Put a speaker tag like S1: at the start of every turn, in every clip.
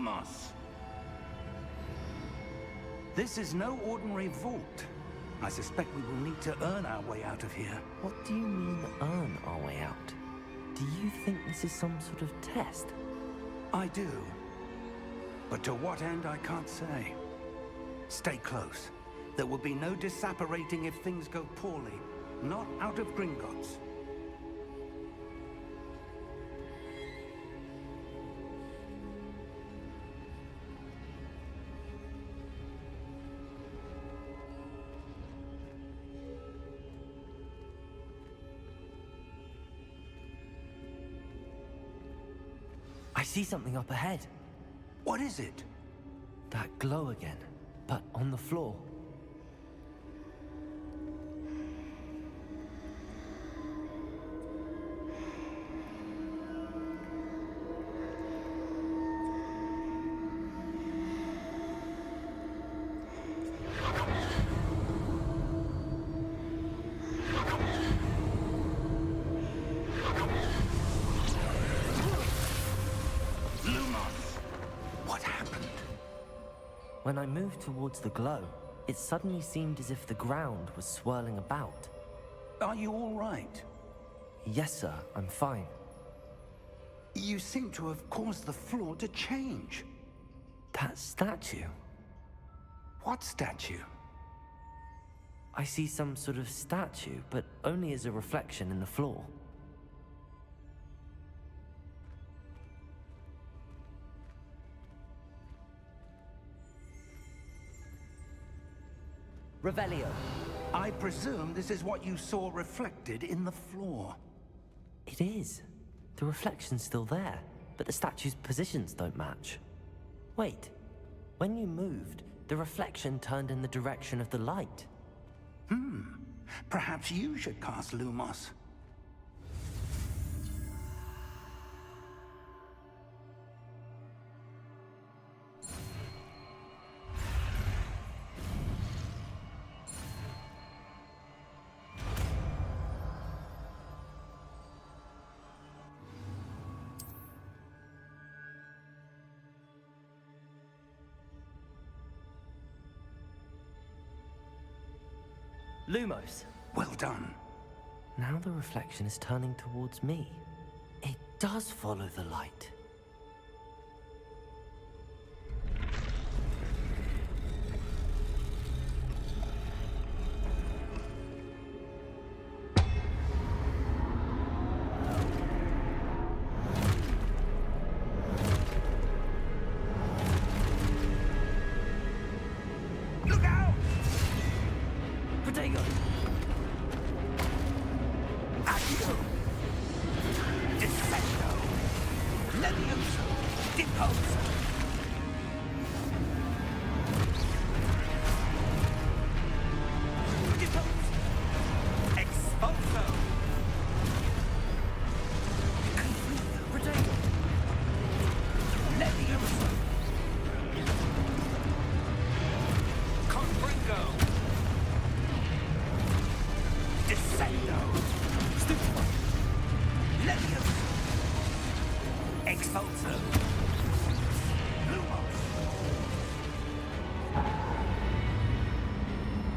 S1: Lumos! This is no ordinary vault. I suspect we will need to earn our way out of here.
S2: What do you mean, earn our way out? Do you think this is some sort of test?
S1: I do. But to what end, I can't say. Stay close. There will be no disapparating if things go poorly. Not out of Gringotts.
S2: I see something up ahead.
S1: What is it?
S2: That glow again, but on the floor. When I moved towards the glow, it suddenly seemed as if the ground was swirling about.
S1: Are you all right?
S2: Yes, sir, I'm fine.
S1: You seem to have caused the floor to change.
S2: That statue?
S1: What statue?
S2: I see some sort of statue, but only as a reflection in the floor. Revelio.
S1: I presume this is what you saw reflected in the floor.
S2: It is. The reflection's still there, but the statue's positions don't match. Wait. When you moved, the reflection turned in the direction of the light.
S1: Perhaps you should cast Lumos.
S2: Lumos.
S1: Well done.
S2: Now the reflection is turning towards me. It does follow the light.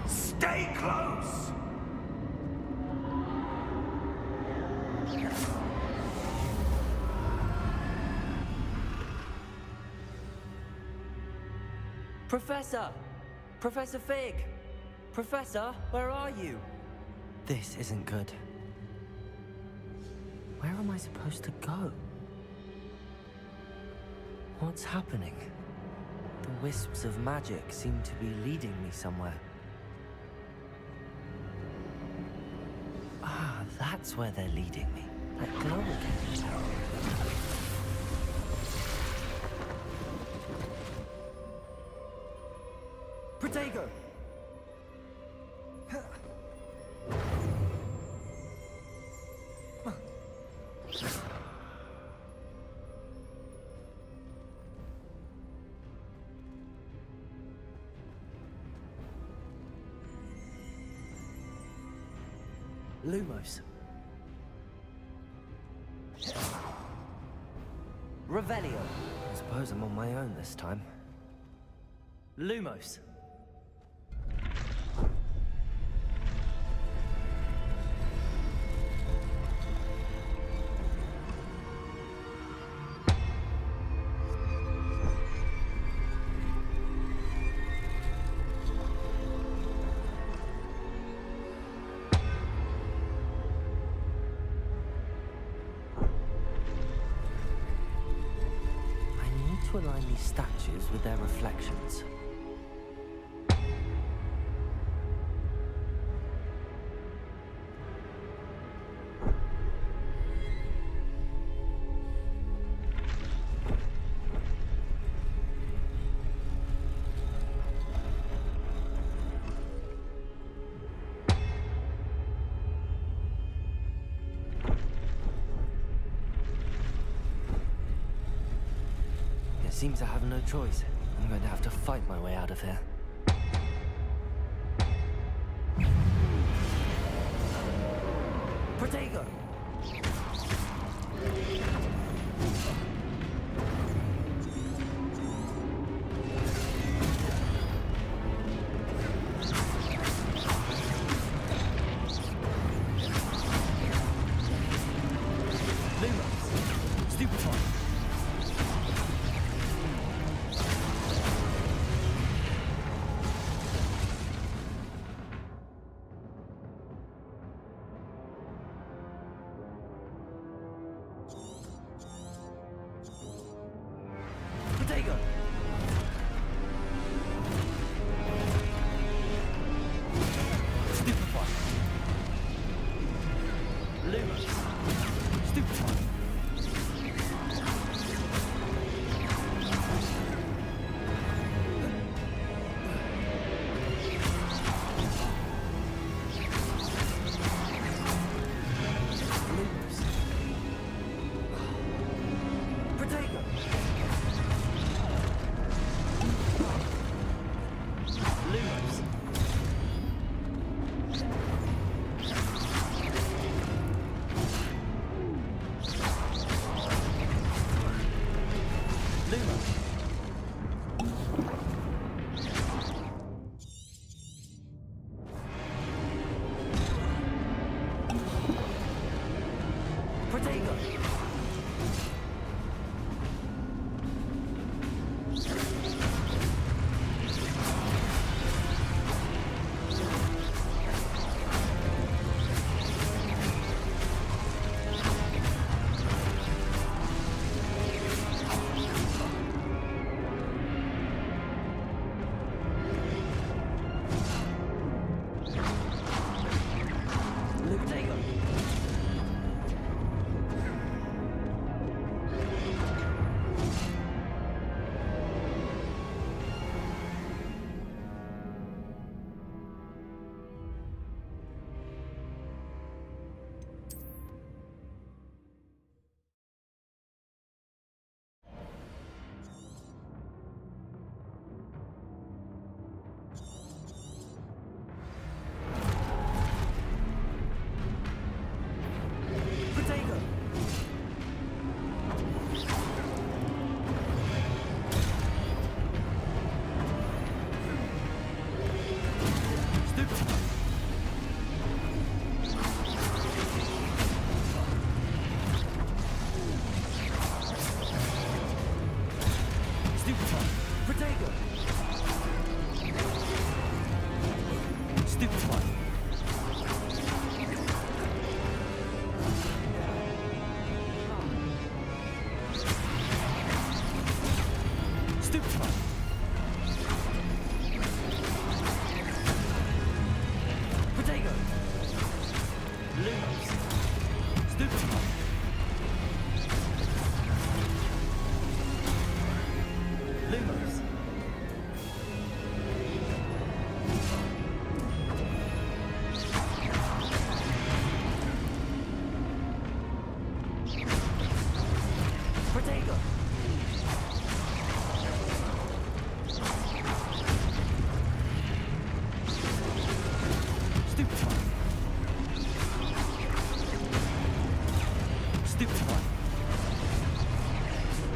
S2: Stay close! Professor! Professor Fig! Professor, where are you? This isn't good. Where am I supposed to go? What's happening? The wisps of magic seem to be leading me somewhere. Ah, that's where they're leading me. That glow again. Protego! Lumos. Revelio. I suppose I'm on my own this time. Lumos. To align these statues with their reflections. Seems I have no choice. I'm going to have to fight my way out of here. Protego! Lumos! Stupefy! Protego! Stupefy! Lumos! Stupefy! Protego!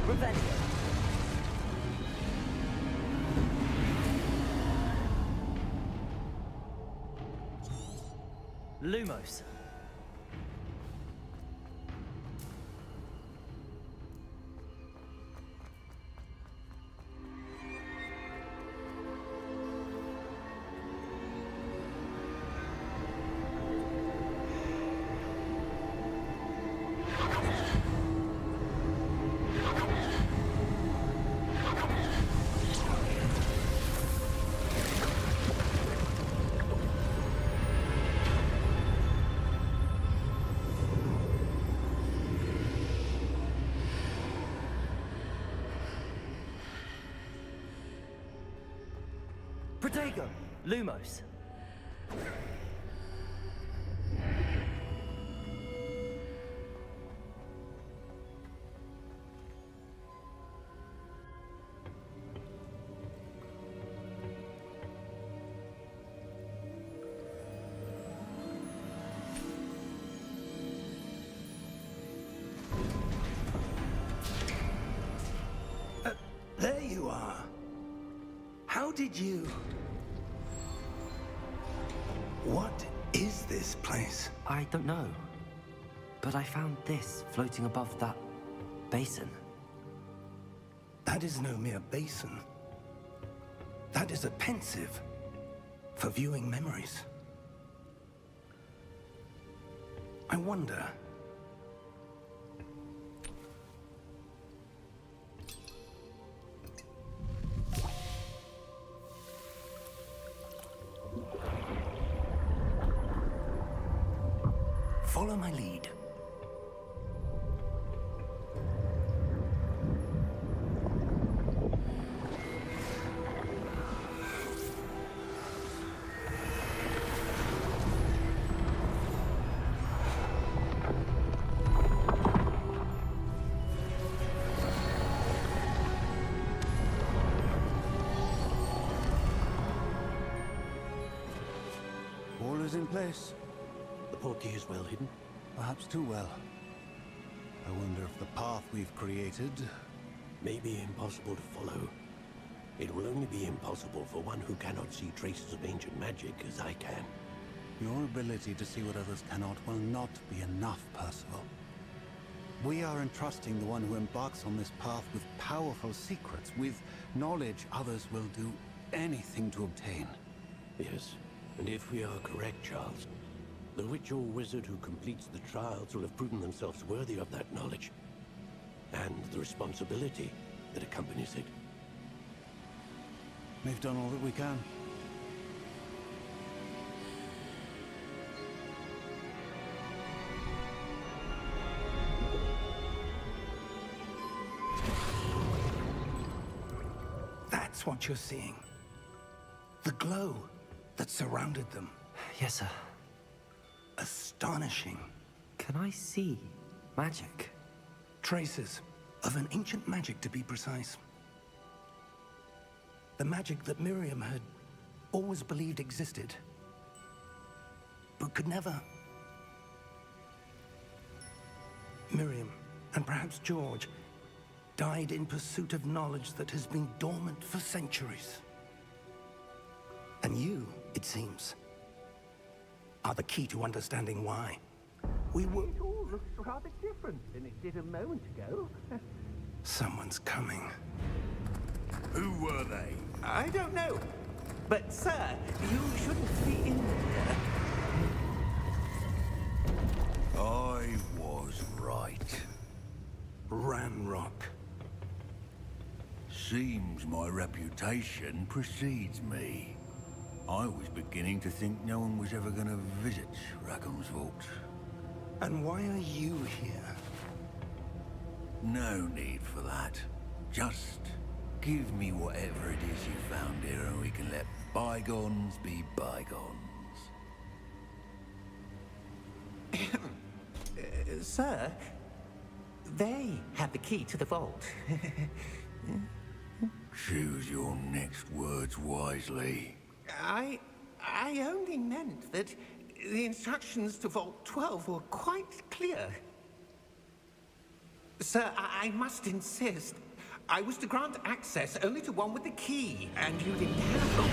S2: Revelio. Lumos. Protego. Lumos.
S1: There you are. How did you... What is this place?
S2: I don't know. But I found this floating above that basin.
S1: That is no mere basin. That is a pensive for viewing memories. I wonder... Follow my lead.
S3: All is in place.
S4: The portkey is well hidden.
S3: Perhaps too well. I wonder if the path we've created...
S4: May be impossible to follow. It will only be impossible for one who cannot see traces of ancient magic as I can.
S3: Your ability to see what others cannot will not be enough, Percival. We are entrusting the one who embarks on this path with powerful secrets, with knowledge others will do anything to obtain.
S4: Yes, and if we are correct, Charles, the witch or wizard who completes the trials will have proven themselves worthy of that knowledge, and the responsibility that accompanies it.
S3: We've done all that we can.
S1: That's what you're seeing. The glow that surrounded them.
S2: Yes, sir.
S1: Astonishing.
S2: Can I see magic?
S1: Traces of an ancient magic, to be precise. The magic that Miriam had always believed existed, but could never. Miriam, and perhaps George, died in pursuit of knowledge that has been dormant for centuries. And you, it seems, are the key to understanding why. We were...
S5: It all looks rather different than it did a moment ago.
S1: Someone's coming.
S6: Who were they?
S5: I don't know. But, sir, you shouldn't be in here.
S6: I was right.
S1: Ranrock.
S6: Seems my reputation precedes me. I was beginning to think no one was ever going to visit Rackham's vault.
S1: And why are you here?
S6: No need for that. Just give me whatever it is you found here and we can let bygones be bygones.
S5: Sir, they have the key to the vault.
S6: Choose your next words wisely.
S5: I only meant that the instructions to Vault 12 were quite clear. Sir, I must insist. I was to grant access only to one with the key, and you didn't have it.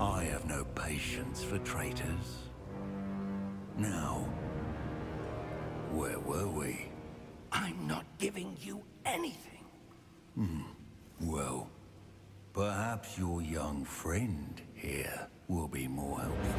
S6: I have no patience for traitors. Now, where were we?
S1: I'm not giving you anything.
S6: Well, perhaps your young friend here will be more helpful.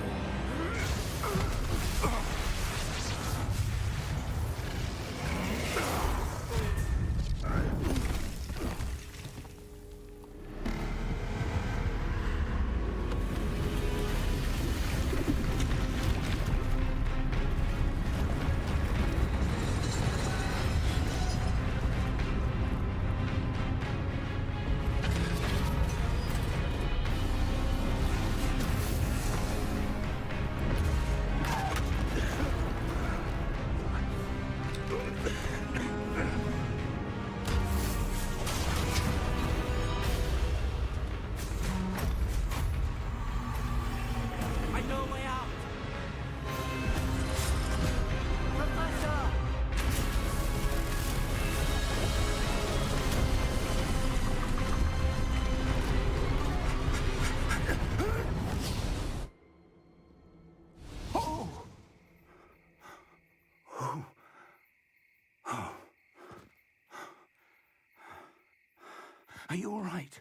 S1: Are you all right?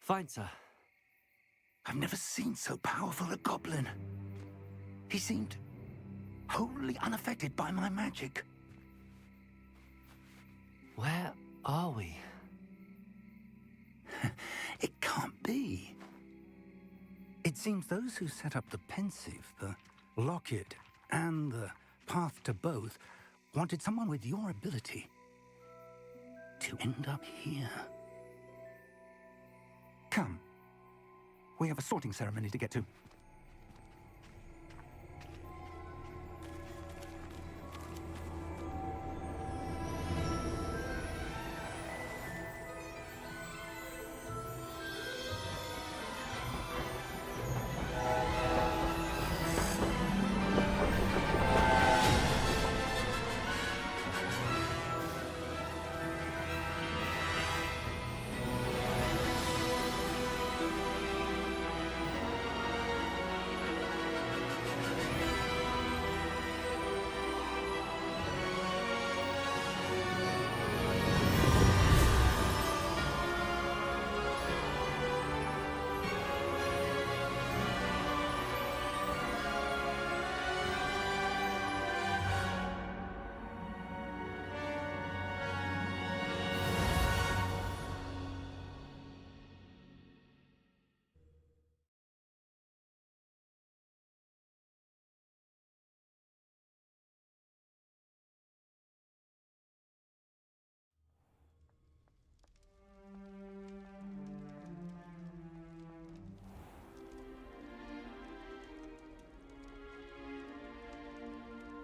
S2: Fine, sir.
S1: I've never seen so powerful a goblin. He seemed wholly unaffected by my magic.
S2: Where are we?
S1: It can't be. It seems those who set up the pensive, the locket, and the path to both wanted someone with your ability to end up here. Come. We have a sorting ceremony to get to.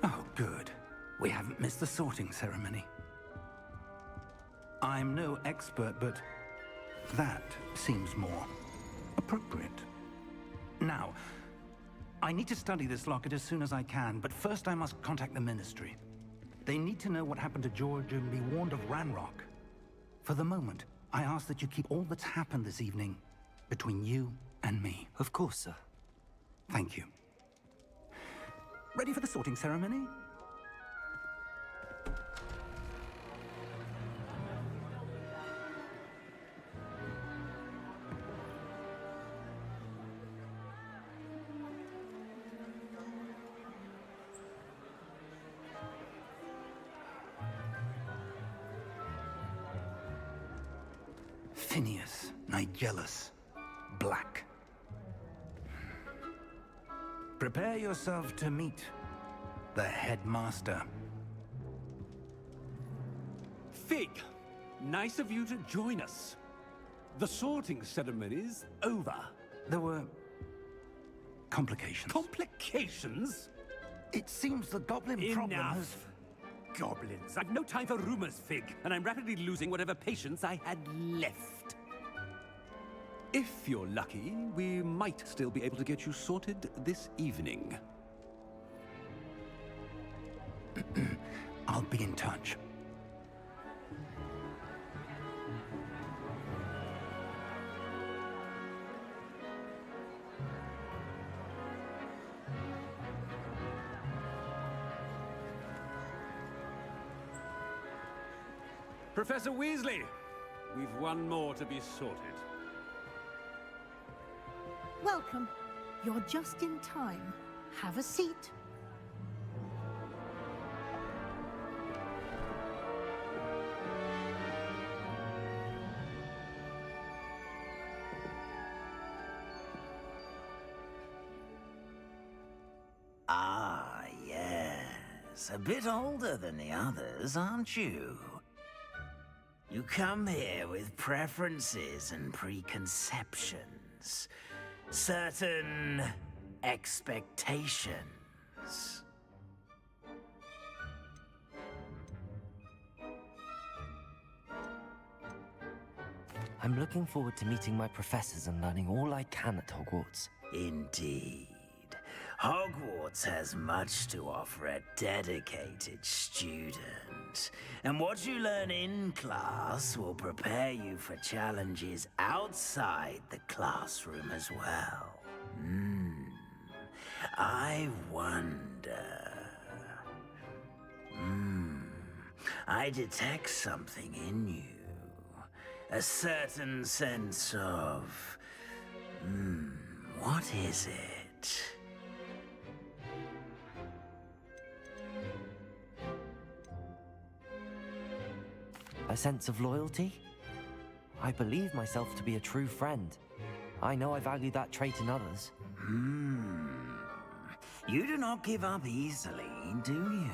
S1: Oh, good. We haven't missed the sorting ceremony. I'm no expert, but that seems more appropriate. Now, I need to study this locket as soon as I can, but first I must contact the Ministry. They need to know what happened to George and be warned of Ranrock. For the moment, I ask that you keep all that's happened this evening between you and me.
S2: Of course, sir.
S1: Thank you. Ready for the sorting ceremony? Phineas, Nigellus, Black. Prepare yourself to meet the headmaster.
S7: Fig, nice of you to join us. The sorting ceremony's over.
S1: There were complications.
S7: Complications?
S1: It seems the goblin problem has...
S7: Enough! Goblins. I've no time for rumors, Fig, and I'm rapidly losing whatever patience I had left. If you're lucky, we might still be able to get you sorted this evening.
S1: I'll be in touch.
S7: Professor Weasley, we've one more to be sorted.
S8: Welcome. You're just in time. Have a seat.
S9: Ah, yes. A bit older than the others, aren't you? You come here with preferences and preconceptions. Certain expectations.
S2: I'm looking forward to meeting my professors and learning all I can at Hogwarts.
S9: Indeed. Hogwarts has much to offer a dedicated student. And what you learn in class will prepare you for challenges outside the classroom as well. I wonder... I detect something in you. A certain sense of... what is it?
S2: A sense of loyalty? I believe myself to be a true friend. I know I value that trait in others.
S9: You do not give up easily, do you?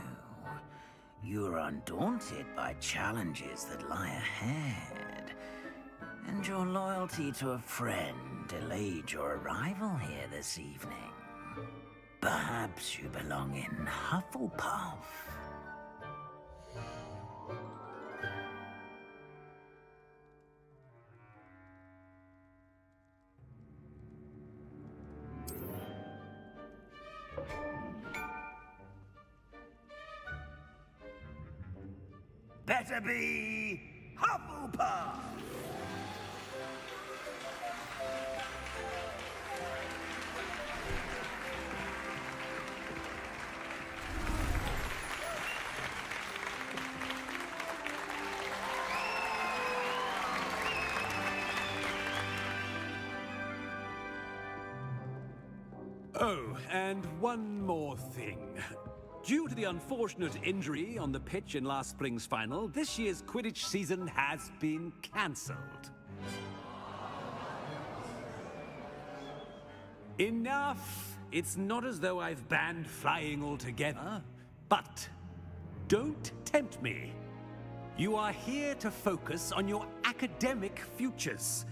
S9: You are undaunted by challenges that lie ahead. And your loyalty to a friend delayed your arrival here this evening. Perhaps you belong in Hufflepuff. Better be Hufflepuff!
S7: Oh, and one more thing. Due to the unfortunate injury on the pitch in last spring's final, this year's Quidditch season has been cancelled. Enough! It's not as though I've banned flying altogether, but don't tempt me. You are here to focus on your academic futures.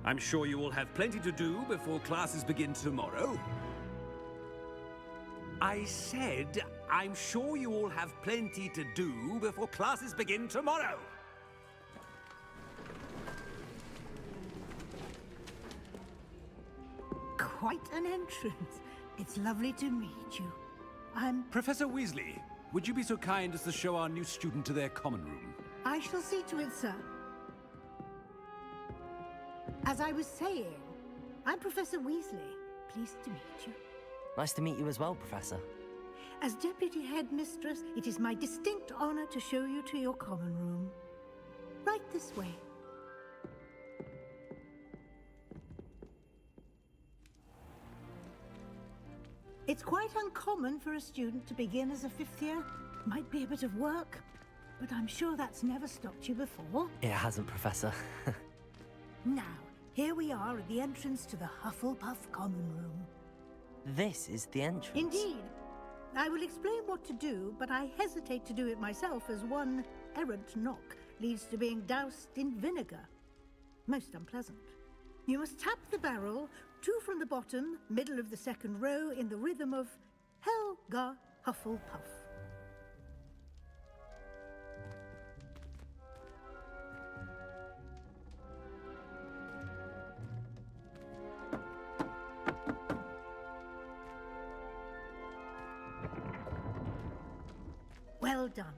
S7: I'm sure you will have plenty to do before classes begin tomorrow. I said, I'm sure you all have plenty to do before classes begin tomorrow.
S8: Quite an entrance. It's lovely to meet you.
S7: Professor Weasley, would you be so kind as to show our new student to their common room?
S8: I shall see to it, sir. As I was saying, I'm Professor Weasley. Pleased to meet you.
S2: Nice to meet you as well, Professor.
S8: As Deputy Headmistress, it is my distinct honor to show you to your common room. Right this way. It's quite uncommon for a student to begin as a fifth year. Might be a bit of work, but I'm sure that's never stopped you before.
S2: It hasn't, Professor.
S8: Now, here we are at the entrance to the Hufflepuff common room.
S2: This is the entrance.
S8: Indeed. I will explain what to do, but I hesitate to do it myself as one errant knock leads to being doused in vinegar. Most unpleasant. You must tap the barrel, 2 from the bottom, middle of the second row, in the rhythm of Helga Hufflepuff. Well done.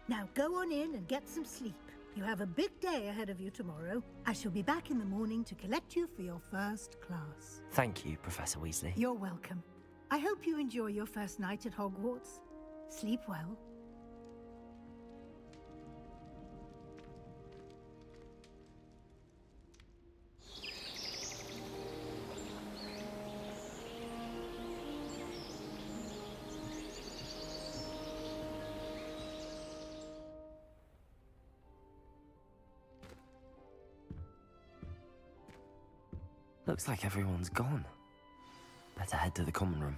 S8: Now go on in and get some sleep. You have a big day ahead of you tomorrow. I shall be back in the morning to collect you for your first class.
S2: Thank you, Professor Weasley.
S8: You're welcome. I hope you enjoy your first night at Hogwarts. Sleep well.
S2: Looks like everyone's gone. Better head to the common room.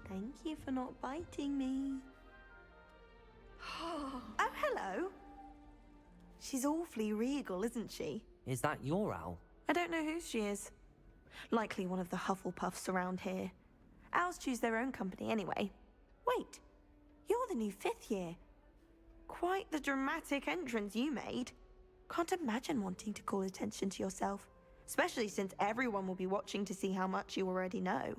S10: Thank you for not biting me. Oh, hello. She's awfully regal, isn't she?
S2: Is that your owl?
S10: I don't know who she is. Likely one of the Hufflepuffs around here. Owls choose their own company anyway. Wait, you're the new 5th year. Quite the dramatic entrance you made. Can't imagine wanting to call attention to yourself, especially since everyone will be watching to see how much you already know.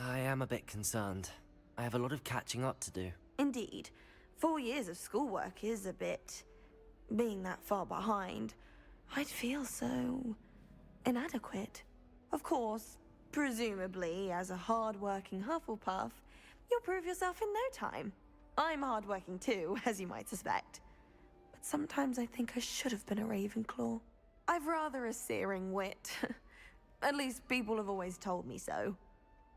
S2: I am a bit concerned. I have a lot of catching up to do.
S10: Indeed. 4 years of schoolwork is a bit... being that far behind, I'd feel so... inadequate. Of course, presumably, as a hard-working Hufflepuff, you'll prove yourself in no time. I'm hard-working too, as you might suspect. But sometimes I think I should have been a Ravenclaw. I've rather a searing wit. At least people have always told me so.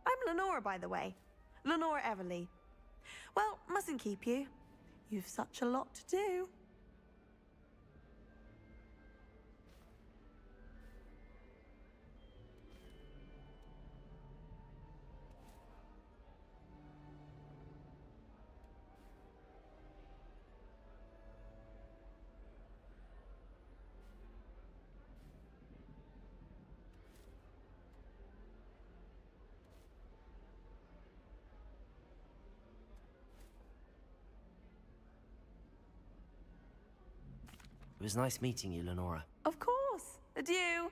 S10: I'm Lenora, by the way. Lenora Everly. Well, mustn't keep you. You've such a lot to do.
S2: It was nice meeting you, Lenora.
S10: Of course. Adieu.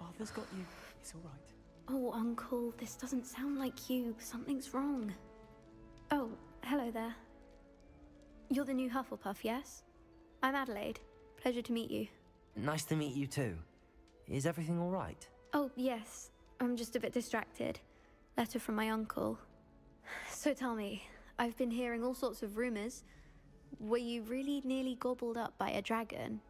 S11: Arthur's got you. It's all right.
S12: Oh, Uncle, this doesn't sound like you. Something's wrong. Oh, hello there. You're the new Hufflepuff, yes? I'm Adelaide. Pleasure to meet you.
S2: Nice to meet you too. Is everything all right?
S12: Oh, yes. I'm just a bit distracted. Letter from my uncle. So tell me, I've been hearing all sorts of rumors. Were you really nearly gobbled up by a dragon?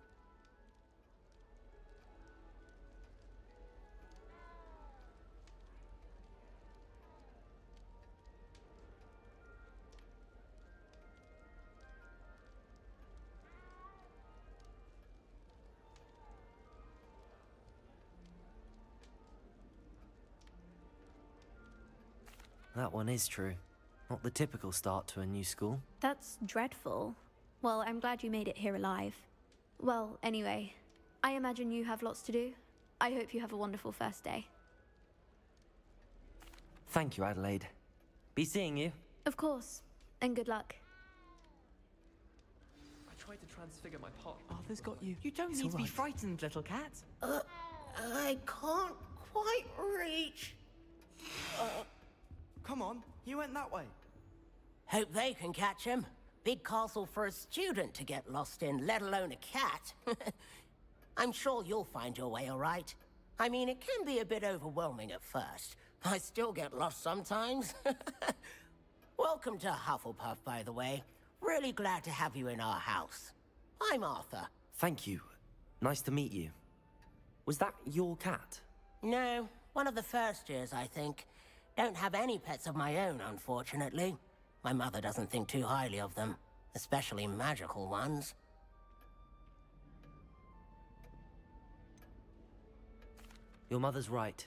S2: That one is true. Not the typical start to a new school.
S12: That's dreadful. Well, I'm glad you made it here alive. Well, anyway, I imagine you have lots to do. I hope you have a wonderful first day.
S2: Thank you, Adelaide. Be seeing you.
S12: Of course. And good luck.
S11: I tried to transfigure my pot. Arthur's got you.
S13: You don't
S11: It's
S13: need
S11: all
S13: to be
S11: right.
S13: frightened, little cat.
S5: I can't quite reach.
S13: Come on, you went that way.
S14: Hope they can catch him. Big castle for a student to get lost in, let alone a cat. I'm sure you'll find your way all right. I mean, it can be a bit overwhelming at first. I still get lost sometimes. Welcome to Hufflepuff, by the way. Really glad to have you in our house. I'm Arthur.
S2: Thank you. Nice to meet you. Was that your cat?
S14: No, one of the first years, I think. Don't have any pets of my own, unfortunately. My mother doesn't think too highly of them, especially magical ones.
S2: Your mother's right.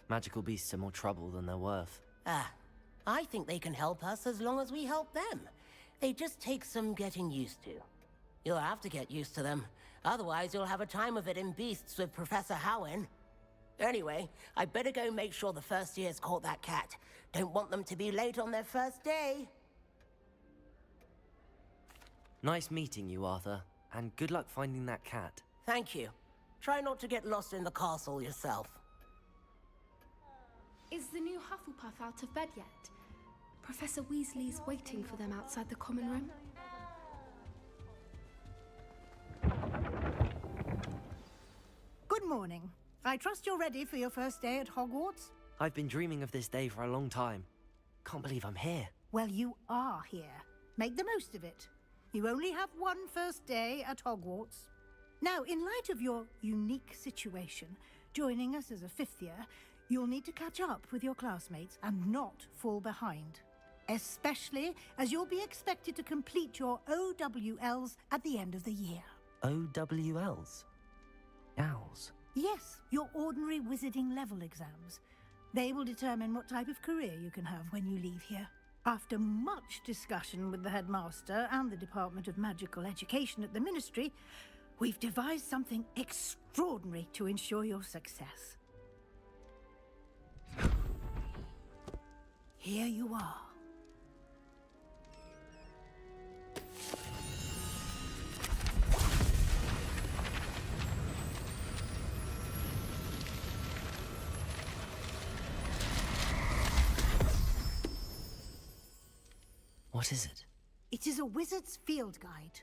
S2: Magical beasts are more trouble than they're worth.
S14: I think they can help us as long as we help them. They just take some getting used to. You'll have to get used to them. Otherwise, you'll have a time of it in Beasts with Professor Howin. Anyway, I better go make sure the first years caught that cat. Don't want them to be late on their first day.
S2: Nice meeting you, Arthur. And good luck finding that cat.
S14: Thank you. Try not to get lost in the castle yourself.
S15: Is the new Hufflepuff out of bed yet? Professor Weasley's waiting for them outside the common room.
S8: Good morning. I trust you're ready for your first day at Hogwarts?
S2: I've been dreaming of this day for a long time. Can't believe I'm here.
S8: Well, you are here. Make the most of it. You only have one first day at Hogwarts. Now, in light of your unique situation, joining us as a fifth year, you'll need to catch up with your classmates and not fall behind. Especially as you'll be expected to complete your OWLs at the end of the year.
S2: OWLs? Owls?
S8: Yes, your ordinary wizarding level exams. They will determine what type of career you can have when you leave here. After much discussion with the headmaster and the Department of Magical Education at the Ministry, we've devised something extraordinary to ensure your success. Here you are.
S2: What is it?
S8: It is a wizard's field guide.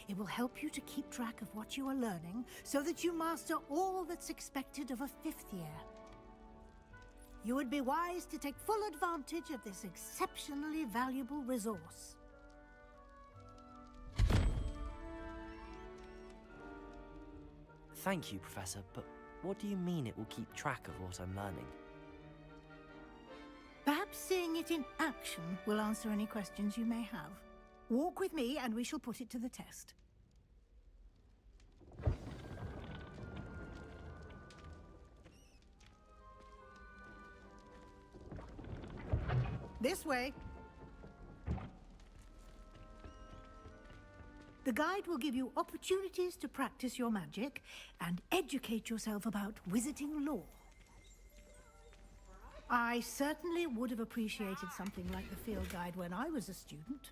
S8: It will help you to keep track of what you are learning so that you master all that's expected of a 5th year. You would be wise to take full advantage of this exceptionally valuable resource.
S2: Thank you, Professor, but what do you mean it will keep track of what I'm learning?
S8: Perhaps seeing it in action will answer any questions you may have. Walk with me and we shall put it to the test. This way. The guide will give you opportunities to practice your magic and educate yourself about wizarding lore. I certainly would have appreciated something like the field guide when I was a student.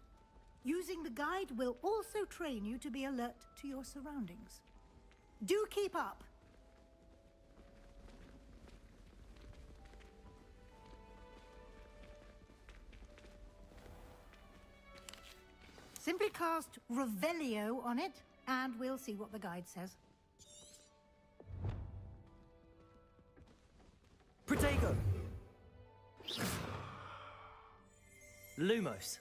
S8: Using the guide will also train you to be alert to your surroundings. Do keep up! Simply cast Revelio on it, and we'll see what the guide says.
S2: Protego! Lumos.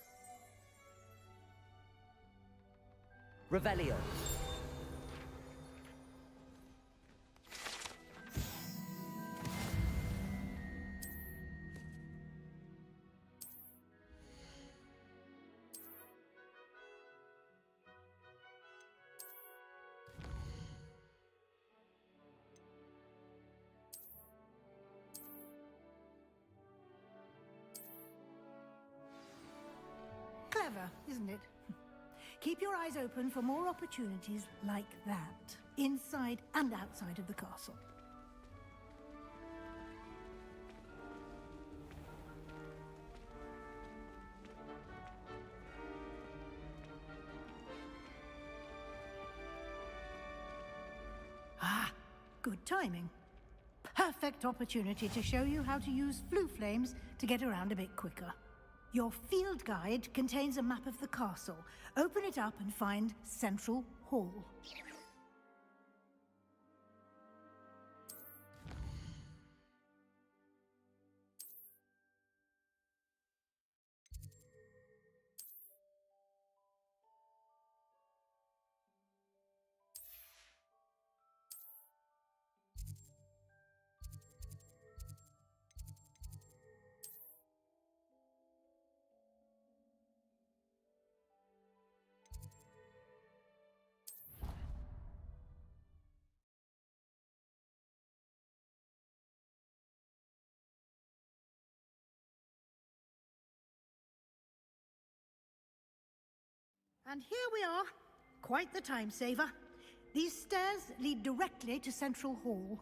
S2: Revelio.
S8: Clever, isn't it? Keep your eyes open for more opportunities like that, inside and outside of the castle. Ah, good timing. Perfect opportunity to show you how to use flue flames to get around a bit quicker. Your field guide contains a map of the castle. Open it up and find Central Hall. And here we are. Quite the time saver. These stairs lead directly to Central Hall.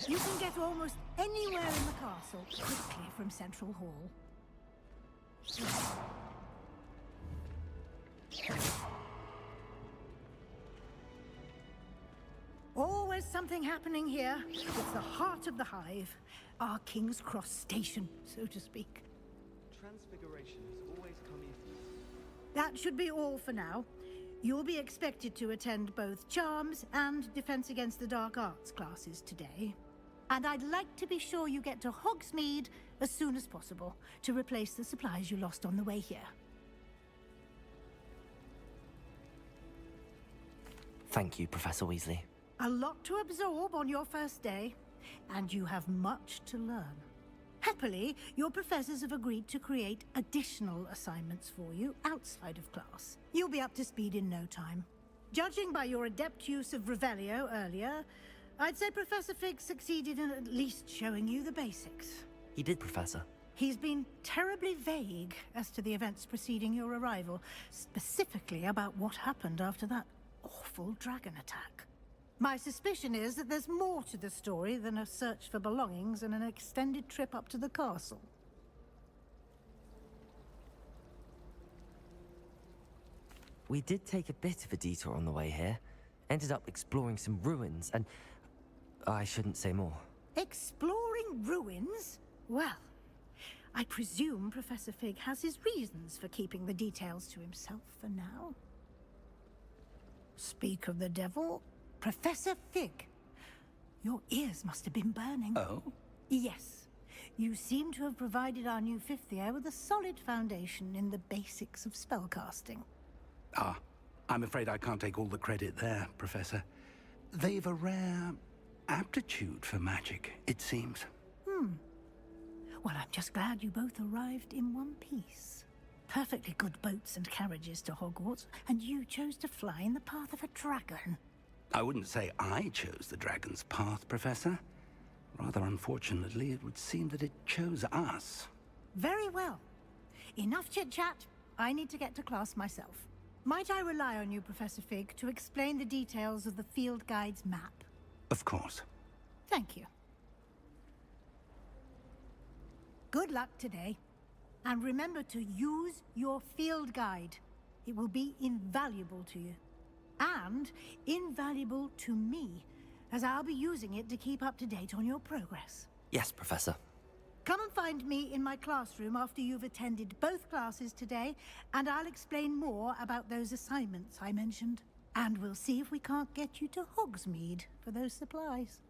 S8: You can get almost anywhere in the castle quickly from Central Hall. Always something happening here. It's the heart of the hive. Our King's Cross station, so to speak.
S11: Transfiguration has always come easy.
S8: That should be all for now. You'll be expected to attend both Charms and Defense Against the Dark Arts classes today. And I'd like to be sure you get to Hogsmeade as soon as possible to replace the supplies you lost on the way here.
S2: Thank you, Professor Weasley.
S8: A lot to absorb on your first day, and you have much to learn. Happily, your professors have agreed to create additional assignments for you outside of class. You'll be up to speed in no time. Judging by your adept use of Revelio earlier, I'd say Professor Fig succeeded in at least showing you the basics.
S2: He did, Professor.
S8: He's been terribly vague as to the events preceding your arrival, specifically about what happened after that awful dragon attack. My suspicion is that there's more to the story than a search for belongings and an extended trip up to the castle.
S2: We did take a bit of a detour on the way here. Ended up exploring some ruins and... I shouldn't say more.
S8: Exploring ruins? Well, I presume Professor Fig has his reasons for keeping the details to himself for now. Speak of the devil, Professor Fig. Your ears must have been burning.
S1: Oh?
S8: Yes. You seem to have provided our new fifth year with a solid foundation in the basics of spellcasting.
S1: Ah, I'm afraid I can't take all the credit there, Professor. They've a rare aptitude for magic, it seems.
S8: Well, I'm just glad you both arrived in one piece. Perfectly good boats and carriages to Hogwarts, and you chose to fly in the path of a dragon.
S1: I wouldn't say I chose the dragon's path, Professor. Rather unfortunately, it would seem that it chose us.
S8: Very well. Enough chit-chat. I need to get to class myself. Might I rely on you, Professor Fig, to explain the details of the field guide's map?
S1: Of course.
S8: Thank you. Good luck today. And remember to use your field guide. It will be invaluable to you. And invaluable to me, as I'll be using it to keep up to date on your progress.
S2: Yes, Professor.
S8: Come and find me in my classroom after you've attended both classes today, and I'll explain more about those assignments I mentioned. And we'll see if we can't get you to Hogsmeade for those supplies.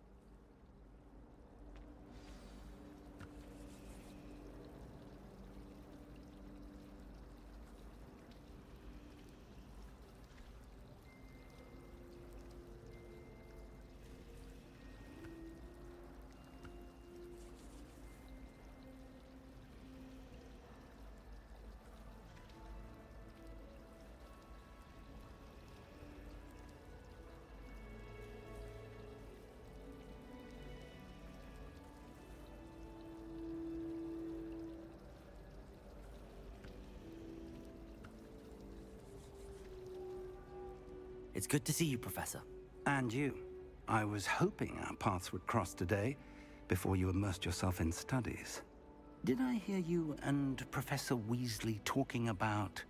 S2: It's good to see you, Professor.
S1: And you. I was hoping our paths would cross today, before you immersed yourself in studies. Did I hear you and Professor Weasley talking about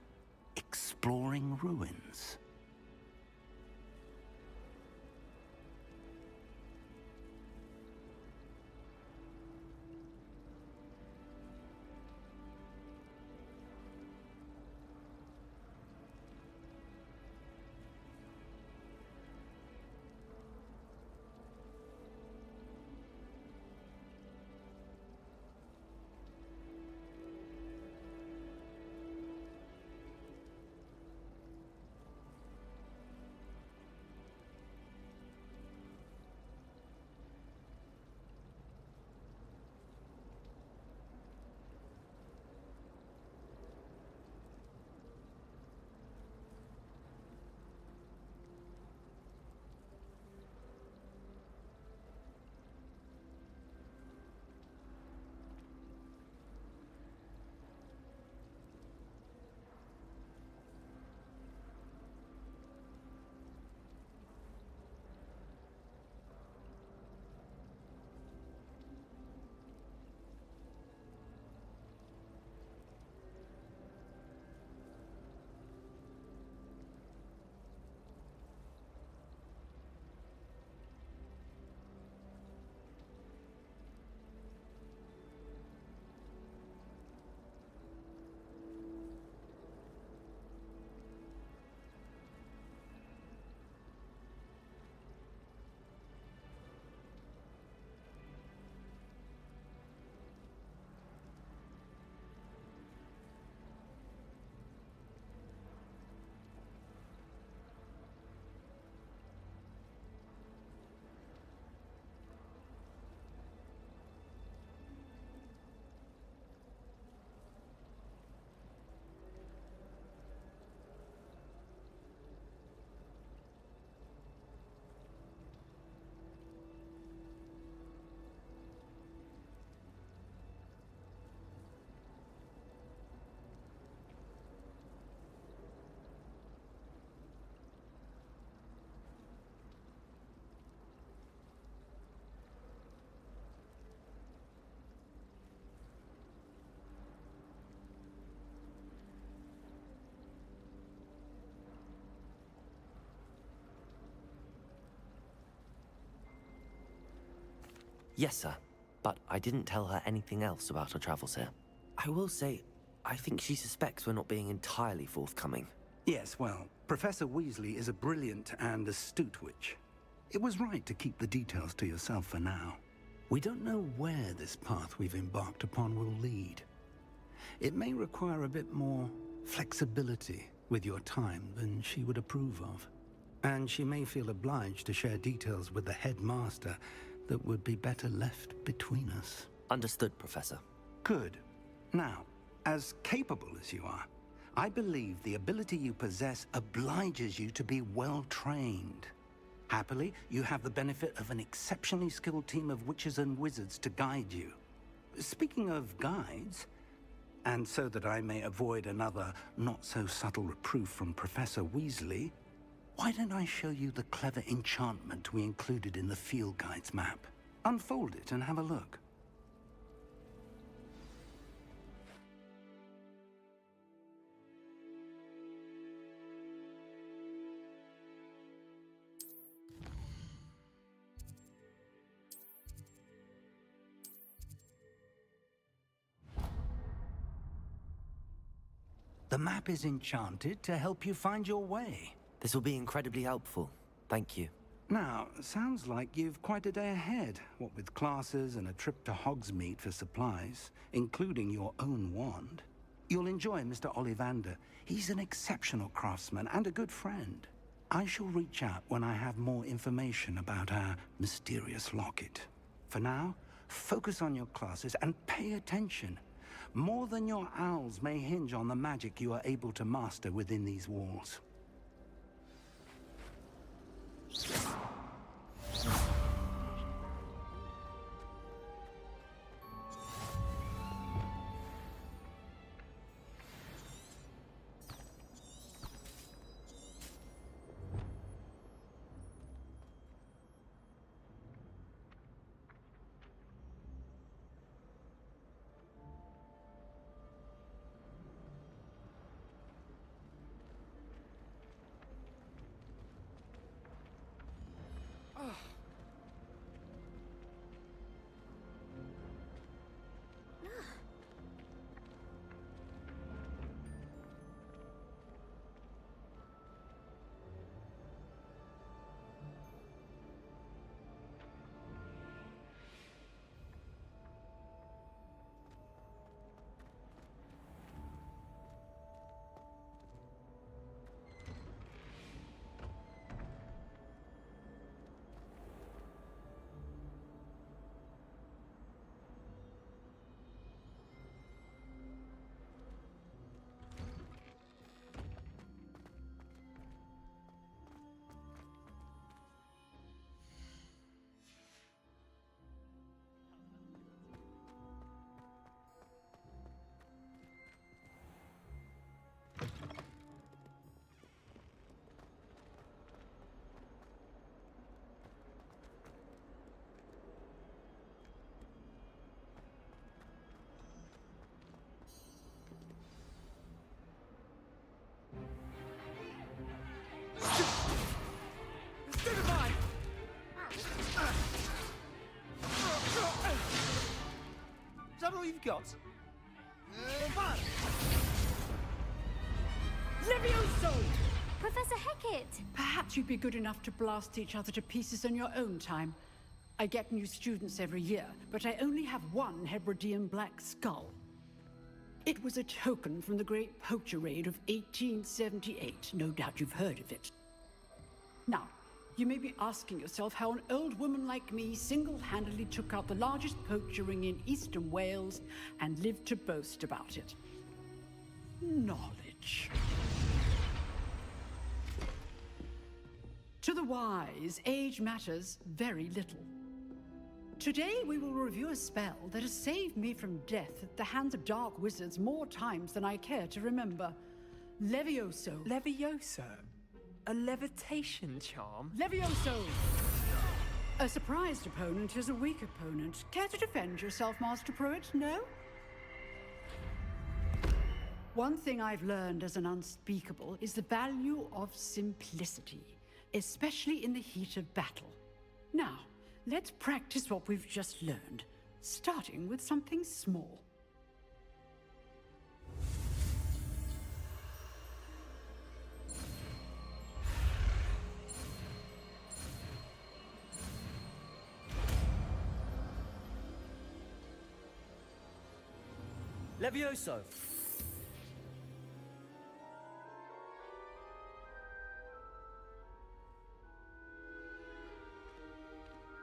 S1: exploring ruins?
S2: Yes, sir. But I didn't tell her anything else about our travels here. I will say, I think she suspects we're not being entirely forthcoming.
S1: Yes, well, Professor Weasley is a brilliant and astute witch. It was right to keep the details to yourself for now. We don't know where this path we've embarked upon will lead. It may require a bit more flexibility with your time than she would approve of. And she may feel obliged to share details with the headmaster that would be better left between us.
S2: Understood, Professor.
S1: Good. Now, as capable as you are, I believe the ability you possess obliges you to be well trained. Happily, you have the benefit of an exceptionally skilled team of witches and wizards to guide you. Speaking of guides, and so that I may avoid another not-so-subtle reproof from Professor Weasley, why don't I show you the clever enchantment we included in the field guide's map? Unfold it and have a look. The map is enchanted to help you find your way.
S2: This will be incredibly helpful. Thank you.
S1: Now, sounds like you've quite a day ahead, what with classes and a trip to Hogsmeade for supplies, including your own wand. You'll enjoy Mr. Ollivander. He's an exceptional craftsman and a good friend. I shall reach out when I have more information about our mysterious locket. For now, focus on your classes and pay attention. More than your owls may hinge on the magic you are able to master within these walls.
S13: Is that all you've got?
S16: Levioso!
S12: Professor Hecat!
S16: Perhaps you'd be good enough to blast each other to pieces in your own time. I get new students every year, but I only have one Hebridean black skull. It was a token from the Great Poacher Raid of 1878. No doubt you've heard of it. Now, you may be asking yourself how an old woman like me single-handedly took out the largest poacher ring in eastern Wales and lived to boast about it. Knowledge. To the wise, age matters very little. Today we will review a spell that has saved me from death at the hands of dark wizards more times than I care to remember. Levioso.
S13: Levioso? A levitation charm?
S16: Levioso! A surprised opponent is a weak opponent. Care to defend yourself, Master Pruitt? No? One thing I've learned as an unspeakable is the value of simplicity, especially in the heat of battle. Now, let's practice what we've just learned, starting with something small.
S2: Levioso!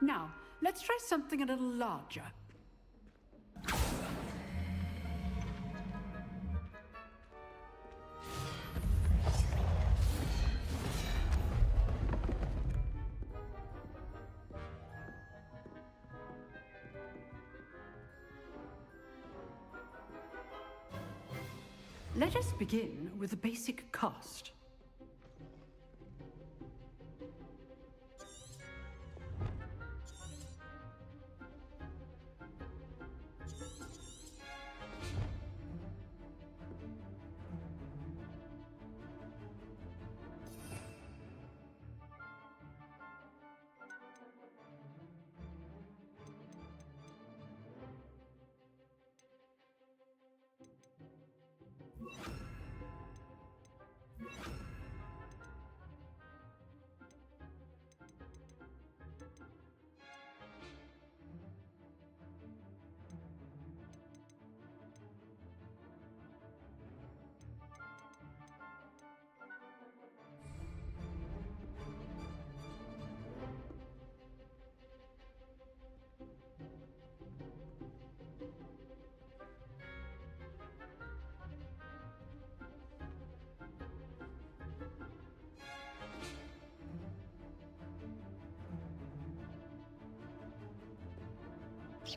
S16: Now, let's try something a little larger. Let us begin with the basic cast.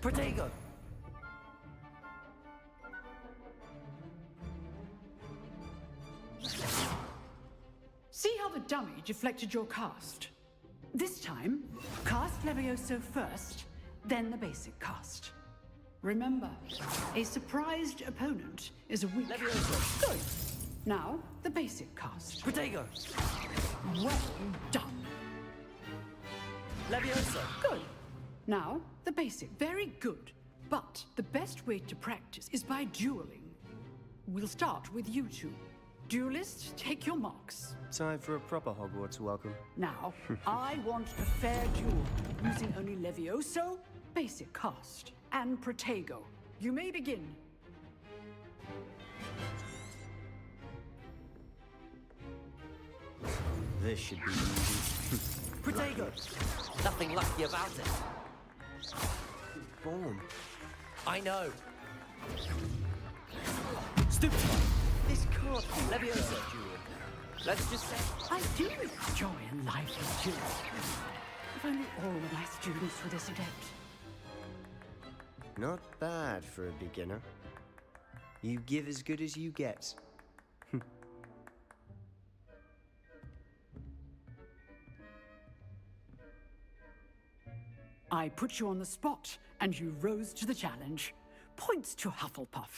S2: Protego!
S16: See how the dummy deflected your cast? This time, cast Levioso first, then the basic cast. Remember, a surprised opponent is a weak...
S2: Levioso!
S16: Good. Now, the basic cast.
S2: Protego!
S16: Well done.
S2: Levioso!
S16: Good. Now, the basic. Very good. But the best way to practice is by dueling. We'll start with you two. Duelists, take your marks.
S17: Time for a proper Hogwarts welcome.
S16: Now, I want a fair duel, using only Levioso, basic cast, and Protego. You may begin.
S17: This should be easy.
S2: Protego! Nothing lucky about it.
S17: Form.
S2: I know. Stupid! This can't be Leviosa duel. Let's just say...
S16: I do enjoy a lively duel. If only all of my students were this adept.
S17: Not bad for a beginner. You give as good as you get.
S16: I put you on the spot, and you rose to the challenge. Points to Hufflepuff.